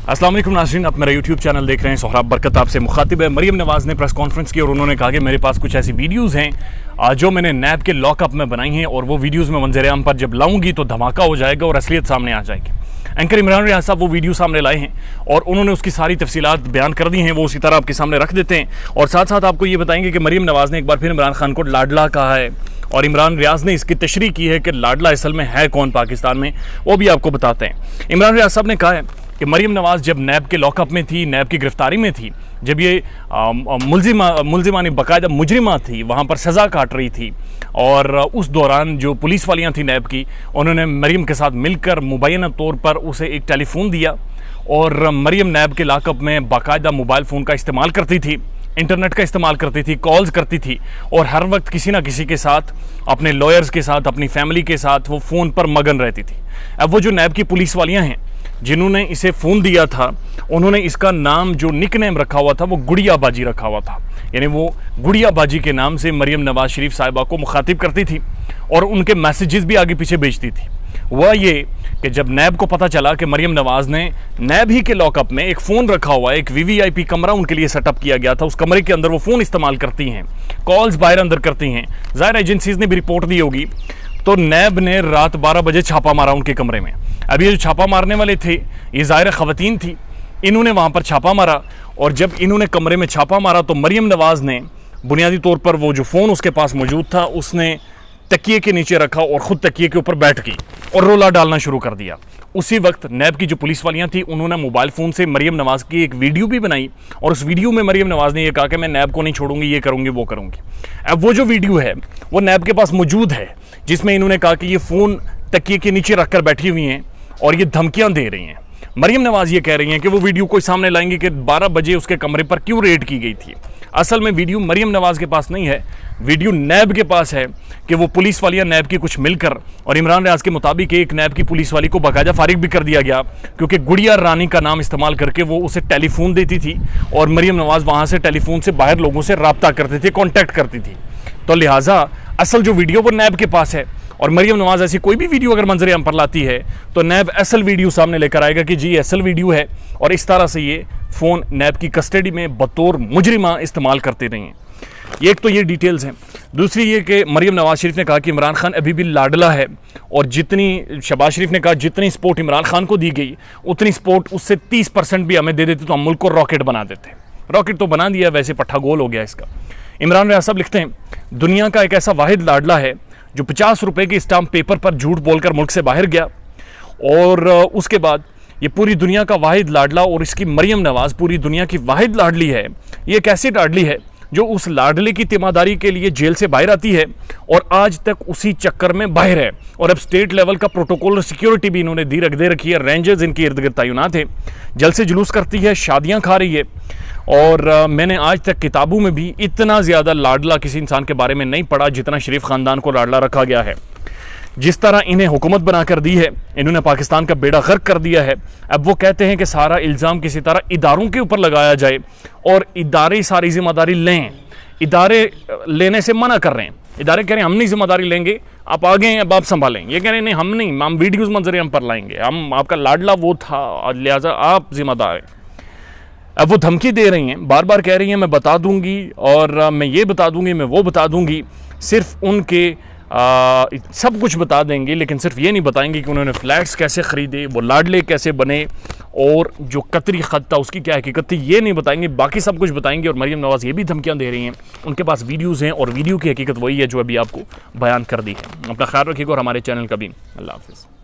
अस्सलाम वालेकुम नाज़रीन, आप मेरा यूट्यूब चैनल देख रहे हैं। सोहराब बरकत आपसे मुखातिब है। मरीम नवाज़ ने प्रेस कॉन्फ्रेंस की और उन्होंने कहा कि मेरे पास कुछ ऐसी वीडियोज़ हैं जो मैंने नैब के लॉकअप में बनाई हैं और वो वीडियोज़ में मंजर आम पर जब लाऊंगी तो धमाका हो जाएगा और असलियत सामने आ जाएगी। एंकर इमरान रियाज साहब वो वीडियो सामने लाए हैं और उन्होंने उसकी सारी तफसीलात बयान कर दी हैं, वो उसी तरह आपके सामने रख देते हैं और साथ साथ आपको ये बताएंगे कि मरीम नवाज़ ने एक बार फिर इमरान खान को लाडला कहा है और इमरान रियाज ने इसकी तशरीह की है कि लाडला असल में है कौन पाकिस्तान में, वो भी आपको बताते हैं। इमरान रियाज साहब ने कहा है कि मरीम नवाज़ जब नैब के लॉकअप में थी, नैब की गिरफ्तारी में थी, जब ये मुलजिमानी बाकायदा मुजरिमा थी, वहाँ पर सज़ा काट रही थी और उस दौरान जो पुलिस वालियाँ थी नैब की, उन्होंने मरीम के साथ मिलकर मुबैना तौर पर उसे एक टेलीफोन दिया और मरीम नैब के लॉकअप में बाकायदा मोबाइल फ़ोन का इस्तेमाल करती थी, इंटरनेट का इस्तेमाल करती थी, कॉल्स करती थी और हर वक्त किसी ना किसी के साथ, अपने लॉयर्स के साथ, अपनी फैमिली के साथ वो फ़ोन पर मगन रहती थी। अब वो जो नैब की पुलिस वालियाँ हैं जिन्होंने इसे फ़ोन दिया था, उन्होंने इसका नाम जो निक नेम रखा हुआ था वो गुड़िया बाजी रखा हुआ था, यानी वो गुड़िया बाजी के नाम से मरीम नवाज़ शरीफ साहिबा को मुखातिब करती थी और उनके मैसेजेस भी आगे पीछे भेजती थी। वह ये कि जब नैब को पता चला कि मरीम नवाज़ ने नैब ही के लॉकअप में एक फ़ोन रखा हुआ है, एक VVIP कमरा उनके लिए सेटअप किया गया था, उस कमरे के अंदर वो फ़ोन इस्तेमाल करती हैं, कॉल्स बाहर अंदर करती हैं, ज़ाहिर एजेंसीज़ ने भी रिपोर्ट दी होगी, तो नैब ने रात 12 बजे छापा मारा उनके कमरे में। अब ये जो छापा मारने वाले थे ये ज़ाहिर ख़वातीन थी, इन्होंने वहाँ पर छापा मारा और जब इन्होंने कमरे में छापा मारा तो मरीम नवाज़ ने बुनियादी तौर पर वो जो फ़ोन उसके पास मौजूद था उसने तकिए के नीचे रखा और ख़ुद तकिए के ऊपर बैठ गई और रोला डालना शुरू कर दिया। उसी वक्त नैब की जो पुलिस वालियाँ थी उन्होंने मोबाइल फ़ोन से मरीम नवाज़ की एक वीडियो भी बनाई और उस वीडियो में मरीम नवाज़ ने यह कहा कि मैं नैब को नहीं छोड़ूंगी, ये करूँगी, वो करूँगी। अब वो जो वीडियो है वो नैब के पास मौजूद है जिसमें इन्होंने कहा कि ये फ़ोन तकिए के नीचे रख कर बैठी हुई हैं और ये धमकियाँ दे रही हैं। मरीम नवाज़ ये कह रही हैं कि वो वीडियो कोई सामने लाएंगी कि 12 बजे उसके कमरे पर क्यों रेड की गई थी। असल में वीडियो मरीम नवाज़ के पास नहीं है, वीडियो नैब के पास है कि वो पुलिस वालियाँ नैब की कुछ मिलकर, और इमरान रियाज के मुताबिक एक नैब की पुलिस वाली को बाकायदा फारिग भी कर दिया गया क्योंकि गुड़िया रानी का नाम इस्तेमाल करके वो उसे टेलीफोन देती थी और मरीम नवाज़ वहाँ से टेलीफोन से बाहर लोगों से रब्ता करती थी, कॉन्टैक्ट करती थी। तो लिहाजा असल जो वीडियो वो नैब के पास है और मरीम नवाज़ ऐसी कोई भी वीडियो अगर मंजर आम पर लाती है तो नैब असल वीडियो सामने लेकर आएगा कि जी असल वीडियो है और इस तरह से ये फ़ोन नैब की कस्टडी में बतौर मुजरिमा इस्तेमाल करते रहे हैं। एक तो ये डिटेल्स हैं। दूसरी ये कि मरीम नवाज़ शरीफ ने कहा कि इमरान खान अभी भी लाडला है और जितनी शहबाज शरीफ ने कहा जितनी सपोर्ट इमरान खान को दी गई उतनी सपोर्ट उससे 30% भी हमें दे देते तो हम मुल्क को रॉकेट बना देते। रॉकेट तो बना दिया, वैसे पट्ठा गोल हो गया इसका। इमरान रियाज साहब लिखते हैं दुनिया का एक ऐसा वाहिद लाडला है जो 50 रुपये के स्टाम्प पेपर पर झूठ बोलकर मुल्क से बाहर गया और उसके बाद ये पूरी दुनिया का वाहिद लाडला और इसकी मरीम नवाज़ पूरी दुनिया की वाहिद लाडली है। ये एक ऐसी लाडली है जो उस लाडले की तीमारदारी के लिए जेल से बाहर आती है और आज तक उसी चक्कर में बाहर है और अब स्टेट लेवल का प्रोटोकॉल और सिक्योरिटी भी इन्होंने दे रखी है। रेंजर्स इनके इर्द गिर्द तैनात है, जलसे जुलूस करती है, शादियाँ खा रही है और मैंने आज तक किताबों में भी इतना ज़्यादा लाडला किसी इंसान के बारे में नहीं पढ़ा जितना शरीफ ख़ानदान को लाडला रखा गया है। जिस तरह इन्हें हुकूमत बना कर दी है, इन्होंने पाकिस्तान का बेड़ा गर्क कर दिया है। अब वो कहते हैं कि सारा इल्ज़ाम किसी तरह इदारों के ऊपर लगाया जाए और इदारे सारी जिम्मेदारी लें। इदारे लेने से मना कर रहे हैं, इदारे कह रहे हैं हम नहीं जिम्मेदारी लेंगे, आप आगे हैं अब आप संभालें। ये कह रहे हैं नहीं हम नहीं, हम वीडियोज़ मंजर हम पर लाएंगे, हम आपका लाडला वो था लिहाजा आप जिम्मेदार हैं। अब वो धमकी दे रही हैं, बार बार कह रही हैं मैं बता दूंगी और मैं ये बता दूंगी, मैं वो बता दूंगी, सिर्फ उनके सब कुछ बता देंगे लेकिन सिर्फ ये नहीं बताएंगे कि उन्होंने फ्लैट्स कैसे ख़रीदे, वो लाडले कैसे बने और जो कतरी ख़त था उसकी क्या हकीकत थी, ये नहीं बताएंगे, बाकी सब कुछ बताएंगे। और मरीम नवाज़ ये भी धमकियाँ दे रही हैं, उनके पास वीडियोज़ हैं और वीडियो की हकीकत वही है जो अभी आपको बयान कर दी है। अपना ख्याल रखिएगा और हमारे चैनल का भी। अल्लाह हाफ़िज़।